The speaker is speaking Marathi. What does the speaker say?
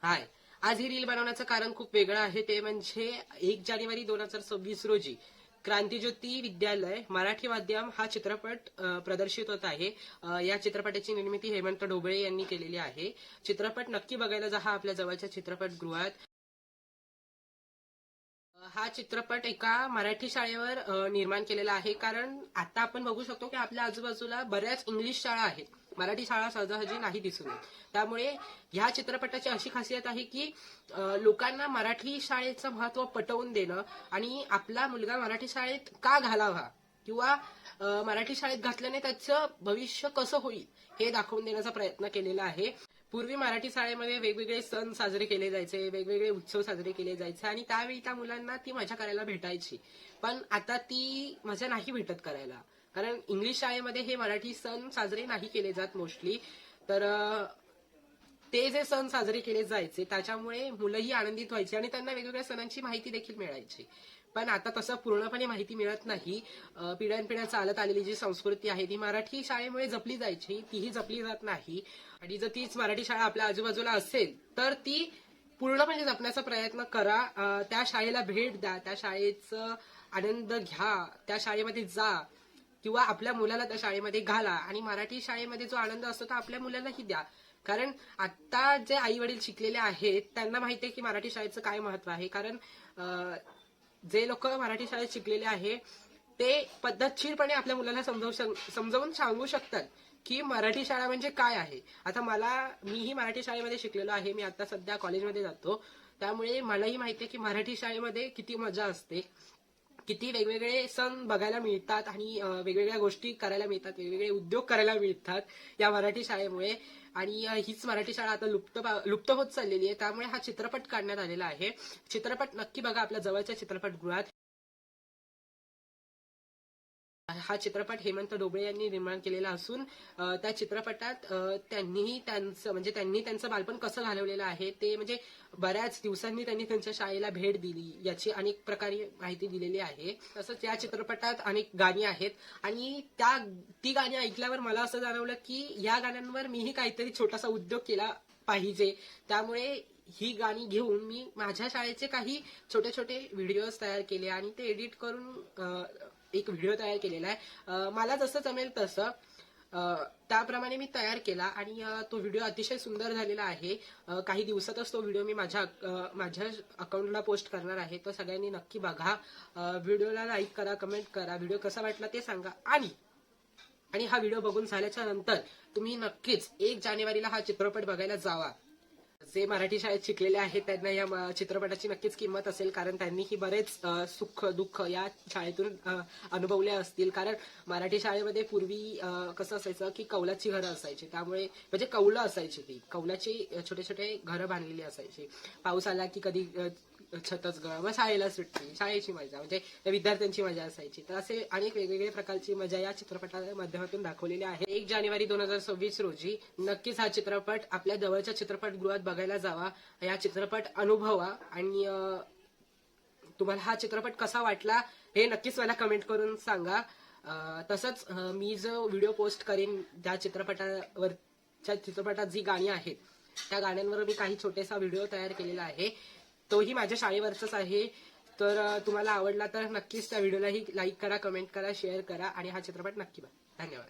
हाय. आज ही रील बनवण्याचं कारण खूप वेगळं आहे. ते म्हणजे 1 जानेवारी 2026 रोजी क्रांतिज्योती विद्यालय मराठी माध्यम हा चित्रपट प्रदर्शित होत आहे. या चित्रपटाची निर्मिती हेमंत ढोबळे यांनी केलेली आहे. चित्रपट नक्की बघायला जा, हा आपल्या जवळच्या चित्रपटगृहात. हा चित्रपट एका मराठी शाळेवर निर्माण केलेला आहे. कारण आता आपण बघू शकतो की आपल्या आजूबाजूला बऱ्याच इंग्लिश शाळा आहेत, मराठी शाळा सहजासहजी नाही दिसून येत. त्यामुळे ह्या चित्रपटाची अशी खासियत आहे की लोकांना मराठी शाळेचं महत्व पटवून देणं आणि आपला मुलगा मराठी शाळेत का घालावा किंवा मराठी शाळेत घातल्याने त्याचं भविष्य कसं होईल हे दाखवून देण्याचा प्रयत्न केलेला आहे. पूर्वी मराठी शाळेमध्ये वेगवेगळे सण साजरे केले जायचे, वेगवेगळे उत्सव साजरे केले जायचे आणि त्यावेळी त्या मुलांना ती मजा करायला भेटायची. पण आता ती मजा नाही भेटत करायला, कारण इंग्लिश शाळेमध्ये हे मराठी सण साजरे नाही केले जात मोस्टली. तर ते जे सण साजरे केले जायचे त्याच्यामुळे मुलंही आनंदित व्हायची आणि त्यांना वेगवेगळ्या सणांची माहिती देखील मिळायची. पण आता तसं पूर्णपणे माहिती मिळत नाही. पिढ्यानपिढ्या चालत आलेली जी संस्कृती आहे ती मराठी शाळेमुळे जपली जायची, तीही जपली जात नाही. आणि जर तीच मराठी शाळा आपल्या आजूबाजूला असेल तर ती पूर्णपणे जपण्याचा प्रयत्न करा. त्या शाळेला भेट द्या, त्या शाळेचा आनंद घ्या, त्या शाळेमध्ये जा किंवा आपल्या मुलाला त्या शाळेमध्ये घाला आणि मराठी शाळेमध्ये जो आनंद असतो तो आपल्या मुलालाही द्या. कारण आता जे आई वडील शिकलेले आहेत त्यांना माहिती आहे की मराठी शाळेचं काय महत्व आहे. कारण जे लोक मराठी शाळेत शिकलेले आहे ते पद्धतशीरपणे आपल्या मुलांना समजावून सांगू शकतात की मराठी शाळा म्हणजे काय आहे. आता मीही मराठी शाळेमध्ये शिकलेलो आहे, मी आता सध्या कॉलेजमध्ये जातो, त्यामुळे मलाही माहिती आहे की मराठी शाळेमध्ये किती मजा असते, किती वेगवेगळे सण बघायला मिळतात आणि वेगवेगळ्या गोष्टी करायला मिळतात, वेगवेगळे उद्योग करायला मिळतात या मराठी शाळेमुळे. आणि हीच मराठी शाळा आता लुप्त होत चाललेली आहे. त्यामुळे हा चित्रपट काढण्यात आलेला आहे. चित्रपट नक्की बघा आपल्या जवळच्या चित्रपटगृहात. हा चित्रपट हेमंत ढोबळे यांनी निर्माण केलेला असून त्या चित्रपटात त्यांनी त्यांचं बालपण कसं घालवलेलं आहे ते, म्हणजे बऱ्याच दिवसांनी त्यांनी त्यांच्या शाळेला भेट दिली याची अनेक प्रकारे माहिती दिलेली आहे. तसंच या चित्रपटात अनेक गाणी आहेत आणि ती गाणी ऐकल्यावर मला असं जाणवलं की या गाण्यांवर मीही काहीतरी छोटासा उद्योग केला पाहिजे. त्यामुळे ही गाणी घेऊन मी माझ्या शाळेचे काही छोटे छोटे व्हिडिओज तयार केले आणि ते एडिट करून एक व्हिडिओ तयार केलेला आहे. मला जसं जमेल तसं त्याप्रमाणे मी तयार केला आणि तो व्हिडिओ अतिशय सुंदर झालेला आहे. काही दिवसातच तो व्हिडिओ मी माझ्या अकाउंटला पोस्ट करणार आहे. तर सगळ्यांनी नक्की बघा, व्हिडिओला लाईक करा, कमेंट करा, व्हिडिओ कसा वाटला ते सांगा आणि हा व्हिडिओ बघून झाल्याच्या नंतर तुम्ही नक्कीच 1 जानेवारीला हा चित्रपट बघायला जावा. जे मराठी शाळेत शिकलेले आहेत त्यांना या चित्रपटाची नक्कीच किंमत असेल, कारण त्यांनीही बरेच सुख दुःख या शाळेतून अनुभवले असतील. कारण मराठी शाळेमध्ये पूर्वी कसं असायचं की कौलाची घरं असायची, त्यामुळे म्हणजे कौलं असायची, ती कौलाची छोटे छोटे घरं बांधलेली असायची. पाऊस आला की कधी छतच गळ, मग शाळेला सुट्टी, शाळेची मजा म्हणजे विद्यार्थ्यांची मजा असायची. तर असे अनेक वेगवेगळे प्रकारची मजा या चित्रपटाच्या माध्यमातून दाखवलेली आहे. 1 जानेवारी 2026 रोजी नक्कीच हा चित्रपट आपल्या जवळच्या चित्रपटगृहात बघायला जावा, या चित्रपट अनुभवा आणि तुम्हाला हा चित्रपट कसा वाटला हे नक्कीच मला कमेंट करून सांगा. तसंच मी जो व्हिडिओ पोस्ट करीन त्या चित्रपटात जी गाणी आहेत त्या गाण्यांवर मी काही छोटेसा व्हिडिओ तयार केलेला आहे, तोही माझ्या शाळेवरचाच आहे. तर तुम्हाला आवडला तर नक्कीच त्या व्हिडिओलाही लाईक करा, कमेंट करा, शेअर करा आणि हा चित्रपट नक्की बघा. धन्यवाद.